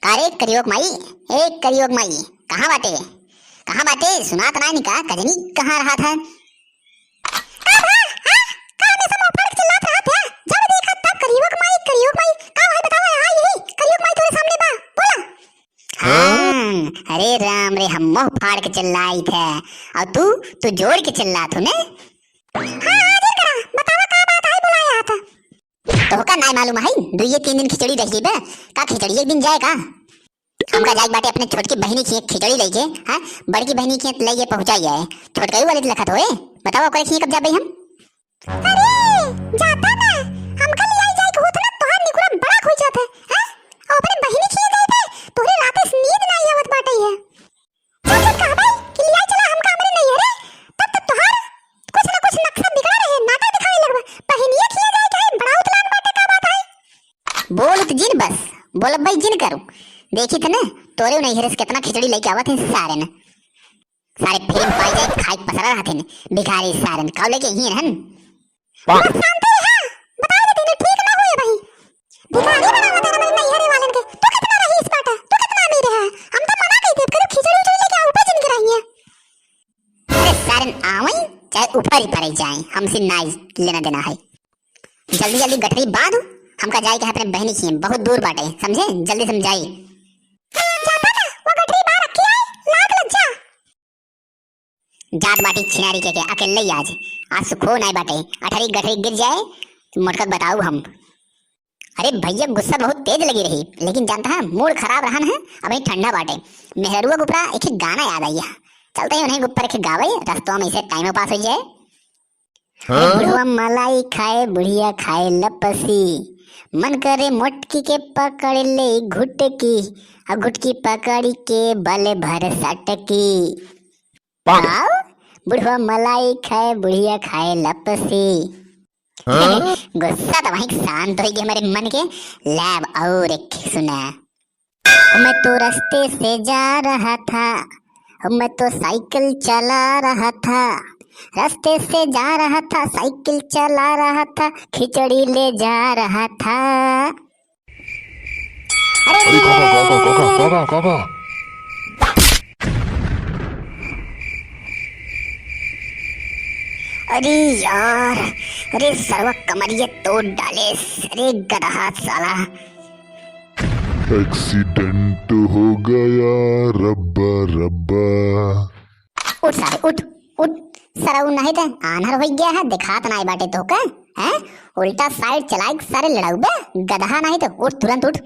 कारे करियोग माई, एक करियोग माई, कहाँ बाटे? कहाँ बाटे? सुनात नहीं का कजनी कहाँ रहा था? अरे राम रे, हम मुंह फाड़ के चिल्लाई थे और तू जोड़ के चिल्ला तू ने। तो का नहीं मालूम है, 2-3 दिन खिचड़ी रही बे का? खिचड़ी एक दिन जाए का? हमका जाए बाटे अपने छोटकी बहनी की खिचड़ी लेके, हां बड़की बहनी की लेके पहुंचाई है। छोटकई वाले लखत होए, बताओ करे की कब जाबे हम? अरे जाता ना, हमका ले आई जाए के होत ना तोहार निकुरा बड़ा खोई जात है, हां और अपने बहनी की जाए थे तोरे रात से नींद नहीं आवत बाटे है। चल चल कहबे कि ले आई चला, हमका हमरे नहीं है रे, तब तक तोहार कुछ ना कुछ नक्शा बिगड़ा रहे, नाटक दिखावे लगबा। बहनिया की जाए के बड़ा उतलान बाटे का बात है? बोलत जिन बस, बोल भाई जिन करूं। देखी थे ना तोरे नहीं हरस कितना खिचड़ी लेके आवत है सारे ने, सारे फिल्म पाई जाए खाई पसरा रहते ने भिखारी सारे काव लेके ही रहन। बस शांति हां, बताओ दे तने ठीक ना होए भाई, भिखारी बनावत है नहीं हरे वालन के। तू कितना रही इस पाटा, तू कितना अमीर है? हम तो मना कही थे करो खिचड़ी उचड़ी लेके आओ ऊपर जिन कराई है। अरे सारे आवई चाहे ऊपर ही पड़े जाए, हमसे नाइस लेना देना है। जल्दी जल्दी गठरी बांध, हमका जाए के अपने बहनी की बहुत दूर बाटे, समझे? जल्दी समझाई। जात बाटी छिनारी के अकेले ही आज सुखो नहीं बाटे, अठरी गठरी गिर जाए तो मोटकत बताऊ हम। अरे भैया गुस्सा बहुत तेज लगी रही, लेकिन जानता है मूड खराब रहन है। अभी ठंडा बाटे, मेहरुआ गुपरा एक गाना याद आई, चलते ही उन्हें गुप्पर के गावे रास्तों में से टाइम पास हो जाए। बुढ़वा मलाई खाए बुढ़िया खाए लपसी, मन करे मोटकी के पकड़ ले घुटकी, और घुटकी पकड़ के बल भर सटकी। बुढ़वा मलाई खाए बुढ़िया खाए लपसी। गुस्सा तो वहीं शांत हो गया हमारे मन के। लैब और एक सुना, मैं तो रास्ते से जा रहा था, मैं तो साइकिल चला रहा था, रास्ते से जा रहा था साइकिल चला रहा था, खिचड़ी ले जा रहा था। अरे काका अरे यार, अरे सर्व कमरिए तोड़ डाले, अरे गधा साला। एक्सीडेंट हो गया रब्बा रब्बा। उठ सारे उठ उठ, सरऊ नहीं तो आनहर हो गया है, दिखात नहीं बाटे तो का हैं? उल्टा साइड चलाई सारे लड़ाऊ बे, गधा नहीं तो उठ तुरंत उठ।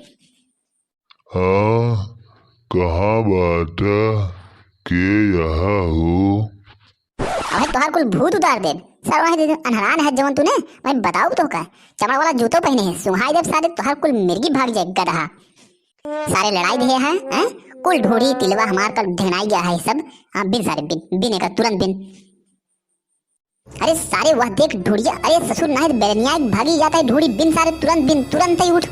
हाँ कहाँ बात के यहाँ हो? अबे तोहार कुल भूत उतार दे, सरवा है अनहरान है जवन तूने। मैं बताऊ तो का चमड़ा वाला जूतो पहने है, सुहाई जब सारे तोहार कुल मिर्गी भाग जाए गधा। सारे लड़ाई दिए हैं, हैं? कुल ढोड़ी तिलवा हमार कल ढेनाई गया है सब। हाँ बिन सारे बिन बिन का तुरंत बिन। अरे सारे वह देख ढोड़िया, अरे ससुर नहीं बेरनिया भागी जाता है ढोड़ी बिन सारे तुरंत बिन, तुरंत ही उठ।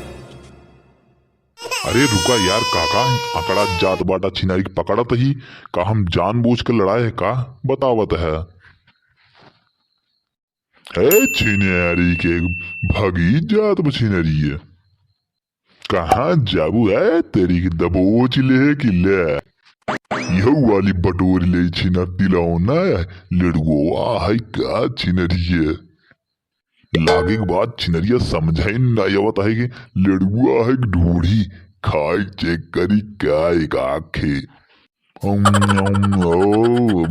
अरे रुका यार काका, अकड़ा जात बाटा छिनारी पकड़त ही का? हम जानबूझ के लड़ाए है का? बतावत है छिनारी के भागी जात छिनारी है। कहाँ जाबू है तेरी की दबोच ले कि ले यह वाली बटोर ले छिना दिलाओ ना लड़ुआ है का छिनरी है। लागे के बाद छिनरिया समझाई ना आवत है कि लड़ुआ है ढूढ़ी खाई चेक करी क्या एक आखे। ओ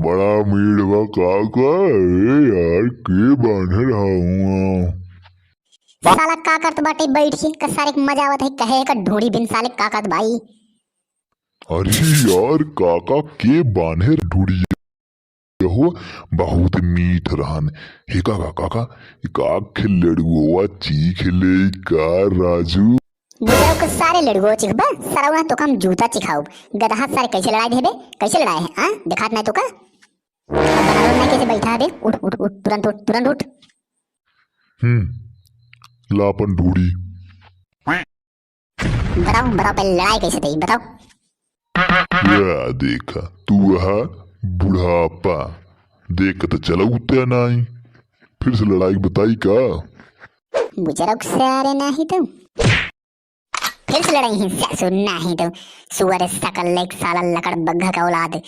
बड़ा मीठवा काका, यार के बांध रहा हूँ। साला का करत बाटे बैठ के का सारे मजा आवत है कहे का ढोड़ी बिन साले का करत भाई। अरे यार काका के बांधे ढूढ़ी हो, बहुत मीठ रहन हे काका। काका का लड़ुआ चीख ले का राजू? बुझाओ के सारे लड़गो चिखबा, सरवा तो कम जूता चिखाऊ। गधा सारे कैसे लड़ाई देबे, कैसे लड़ाए हैं? हां दिखात नहीं तो का बनारो नहीं कैसे बैठा दे। उठ उठ उठ तुरंत उठ तुरंत उठ। लापन ढूढ़ी बताओ बताओ पहले लड़ाई कैसे थी बताओ। या देखा तू है बुढ़ापा, देख तो चला उठते नहीं, फिर से लड़ाई बताई का? बुजरक सारे नहीं तो फिर से लड़ाई है, सुनना है तो सुअर सकल एक साला लकड़ बग्घा का औलाद